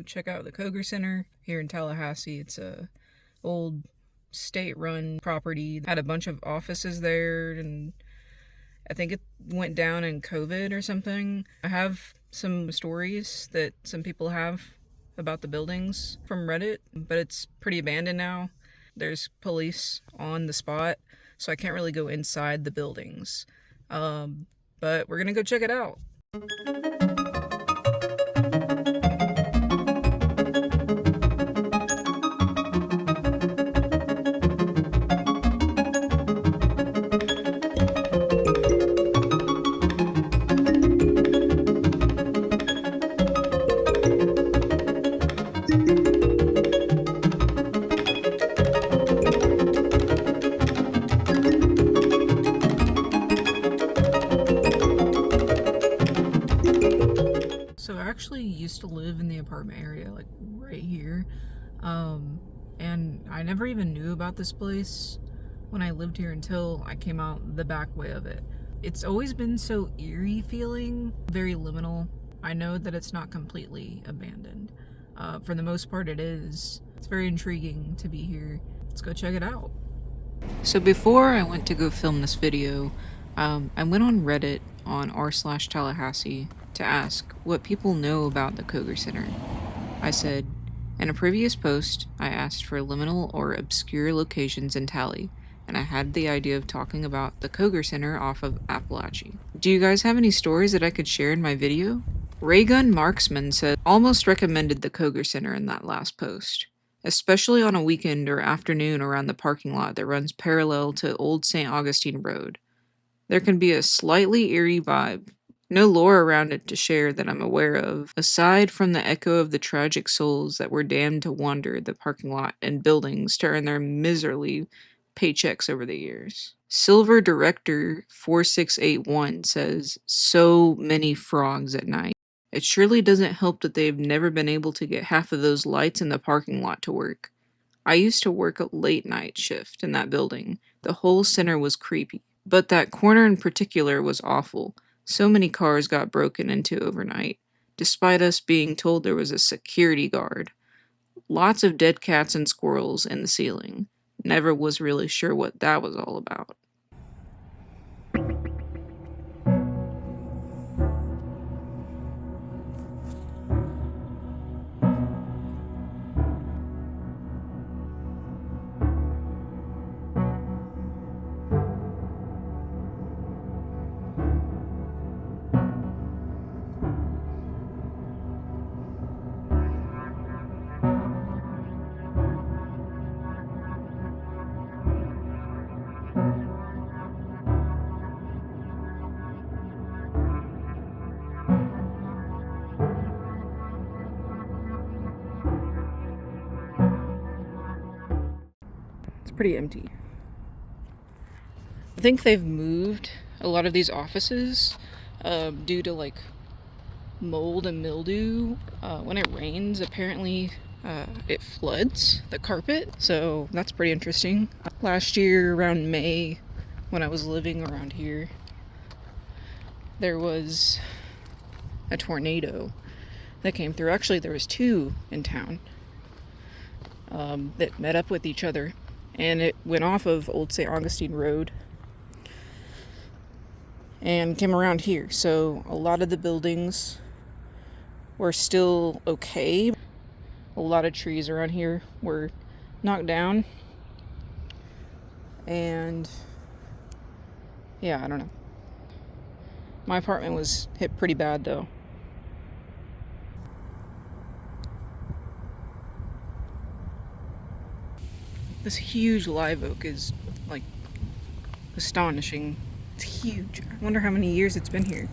check out the Koger Center here in Tallahassee. It's a old state-run property. Had a bunch of offices there, and I think it went down in COVID or something. I have some stories that some people have about the buildings from Reddit, but it's pretty abandoned now. There's police on the spot, so I can't really go inside the buildings. But we're gonna go check it out. So I actually used to live in the apartment area, like right here, and I never even knew about this place when I lived here until I came out the back way of it. It's always been so eerie feeling, very liminal. I know that it's not completely abandoned. For the most part it is. It's very intriguing to be here. Let's go check it out. So before I went to go film this video, I went on Reddit on r/Tallahassee to ask what people know about the Koger Center. I said, in a previous post, I asked for liminal or obscure locations in Tally, and I had the idea of talking about the Koger Center off of Appalachia. Do you guys have any stories that I could share in my video? Raygun Marksman said, almost recommended the Koger Center in that last post, especially on a weekend or afternoon around the parking lot that runs parallel to Old St. Augustine Road. There can be a slightly eerie vibe. No lore around it to share that I'm aware of, aside from the echo of the tragic souls that were damned to wander the parking lot and buildings to earn their miserly paychecks over the years. Silver Director 4681 says, so many frogs at night. It surely doesn't help that they've never been able to get half of those lights in the parking lot to work. I used to work a late night shift in that building. The whole center was creepy, but that corner in particular was awful. So many cars got broken into overnight, despite us being told there was a security guard. Lots of dead cats and squirrels in the ceiling. Never was really sure what that was all about. Pretty empty. I think they've moved a lot of these offices due to like mold and mildew. When it rains, apparently it floods the carpet, so that's pretty interesting. Last year around May, when I was living around here, there was a tornado that came through. Actually, there was two in town that met up with each other. And it went off of Old St. Augustine Road and came around here. So a lot of the buildings were still okay. A lot of trees around here were knocked down. And yeah, I don't know. My apartment was hit pretty bad though. This huge live oak is, like, astonishing. It's huge. I wonder how many years it's been here.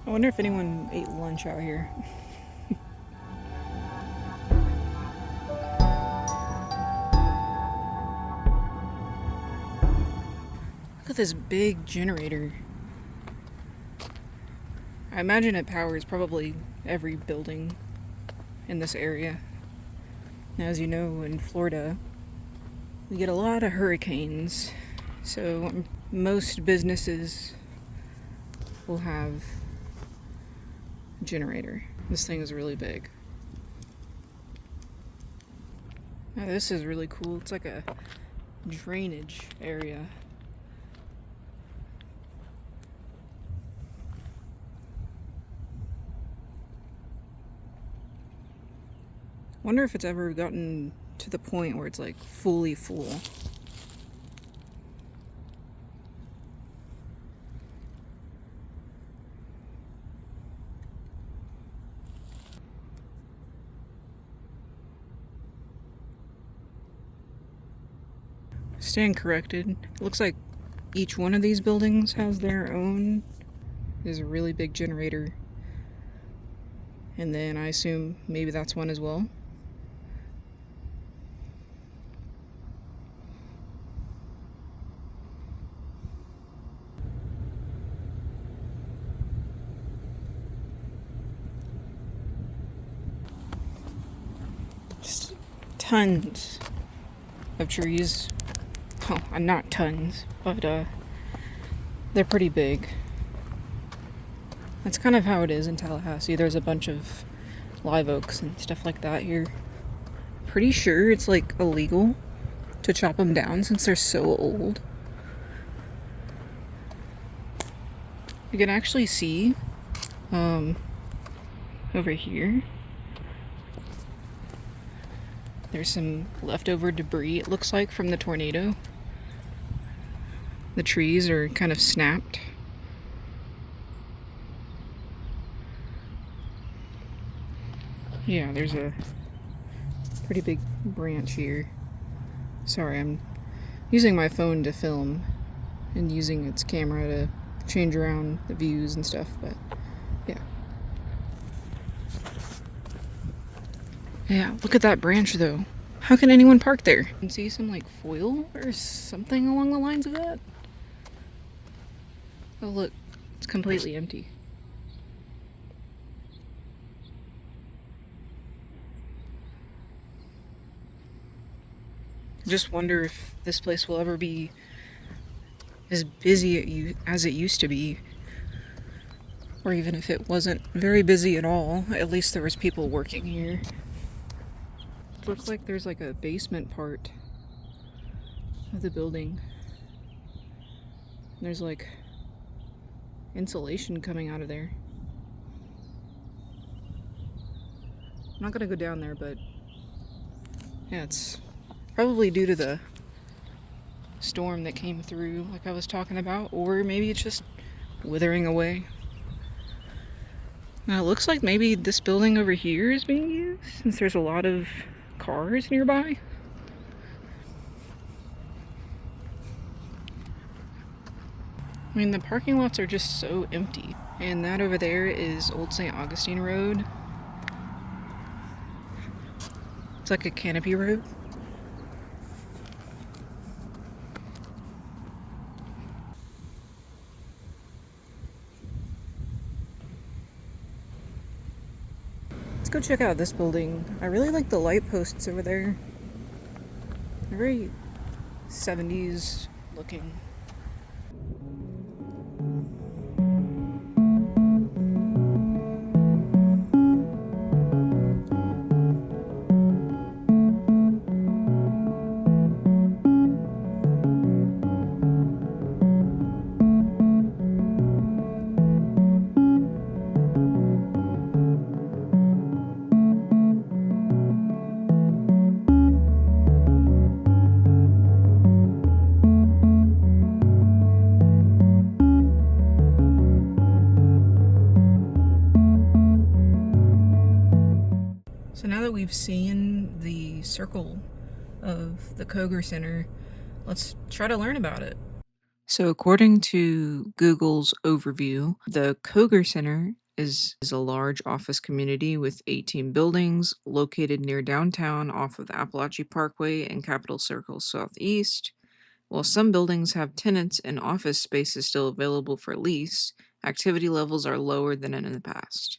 I wonder if anyone ate lunch out here. Look at this big generator. I I imagine it powers probably every building in this area. As you know, in Florida, we get a lot of hurricanes, so most businesses will have a generator. This thing is really big. Now this is really cool. It's like a drainage area. Wonder if it's ever gotten to the point where it's like fully full. Stand corrected. It looks like each one of these buildings has their own. There's a really big generator. And then I assume maybe that's one as well. Just tons of trees. Oh, not tons, but they're pretty big. That's kind of how it is in Tallahassee. There's a bunch of live oaks and stuff like that here. Pretty sure it's like illegal to chop them down since they're so old. You can actually see over here there's some leftover debris, it looks like, from the tornado. The trees are kind of snapped. Yeah, there's a pretty big branch here. Sorry, I'm using my phone to film and using its camera to change around the views and stuff, but yeah. Yeah, look at that branch though. How can anyone park there? You can see some like foil or something along the lines of that. Oh look, it's completely empty. I just wonder if this place will ever be as busy as it used to be. Or even if it wasn't very busy at all, at least there was people working here. It looks like there's like a basement part of the building. There's like insulation coming out of there. I'm not gonna go down there, but yeah, it's probably due to the storm that came through like I was talking about, or maybe it's just withering away. Now it looks like maybe this building over here is being used since there's a lot of cars nearby. I mean, the parking lots are just so empty. And that over there is Old St. Augustine Road. It's like a canopy road. Let's go check out this building. I really like the light posts over there. They're very 70s looking. So now that we've seen the circle of the Koger Center, let's try to learn about it. So according to Google's overview, the Koger Center is a large office community with 18 buildings located near downtown off of the Appalachia Parkway and Capitol Circle Southeast. While some buildings have tenants and office spaces still available for lease, activity levels are lower than in the past,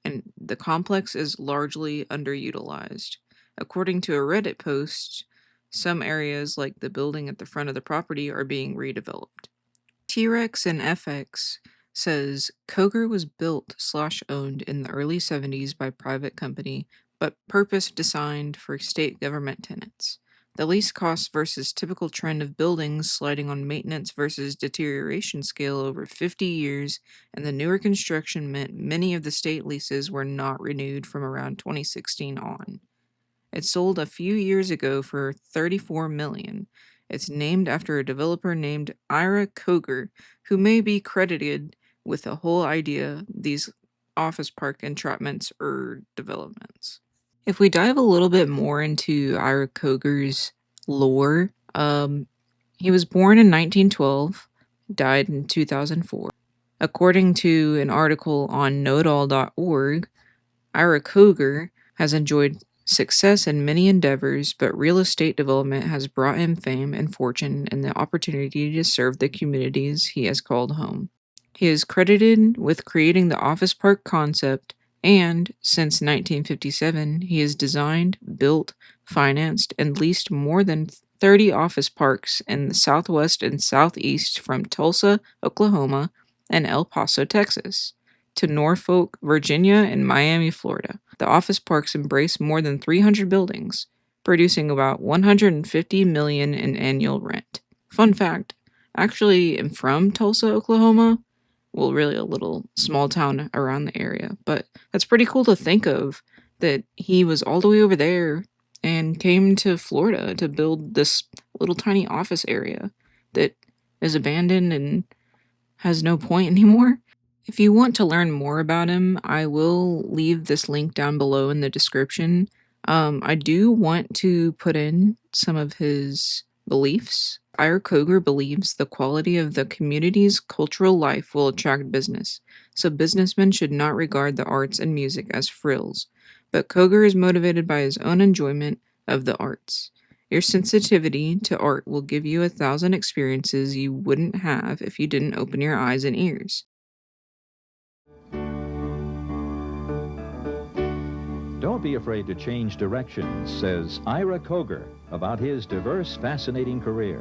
and the complex is largely underutilized. According to a Reddit post, some areas, like the building at the front of the property, are being redeveloped. T-Rex and FX says Koger was built/owned in the early 70s by private company, but purpose designed for state government tenants. The lease cost versus typical trend of buildings sliding on maintenance versus deterioration scale over 50 years, and the newer construction meant many of the state leases were not renewed from around 2016 on. It sold a few years ago for $34 million. It's named after a developer named Ira Koger, who may be credited with the whole idea these office park entrapments or developments. If we dive a little bit more into Ira Koger's lore, he was born in 1912, died in 2004. According to an article on knowitall.org, Ira Koger has enjoyed success in many endeavors, but real estate development has brought him fame and fortune and the opportunity to serve the communities he has called home. He is credited with creating the office park concept, and since 1957, he has designed, built, financed, and leased more than 30 office parks in the Southwest and Southeast, from Tulsa, Oklahoma, and El Paso, Texas, to Norfolk, Virginia, and Miami, Florida. The office parks embrace more than 300 buildings, producing about $150 million in annual rent. Fun fact, actually, I'm from Tulsa, Oklahoma. Well, really a little small town around the area, but that's pretty cool to think of, that he was all the way over there and came to Florida to build this little tiny office area that is abandoned and has no point anymore. If you want to learn more about him, I will leave this link down below in the description. I do want to put in some of his beliefs. Ira Koger believes the quality of the community's cultural life will attract business, so businessmen should not regard the arts and music as frills. But Koger is motivated by his own enjoyment of the arts. Your sensitivity to art will give you 1,000 experiences you wouldn't have if you didn't open your eyes and ears. Don't be afraid to change directions, says Ira Koger about his diverse, fascinating career.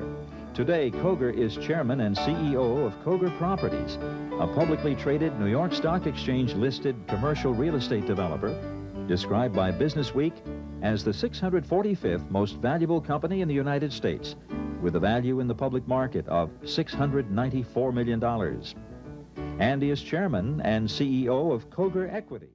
Today, Koger is chairman and CEO of Koger Properties, a publicly traded New York Stock Exchange-listed commercial real estate developer, described by Businessweek as the 645th most valuable company in the United States, with a value in the public market of $694 million. And he is chairman and CEO of Koger Equity.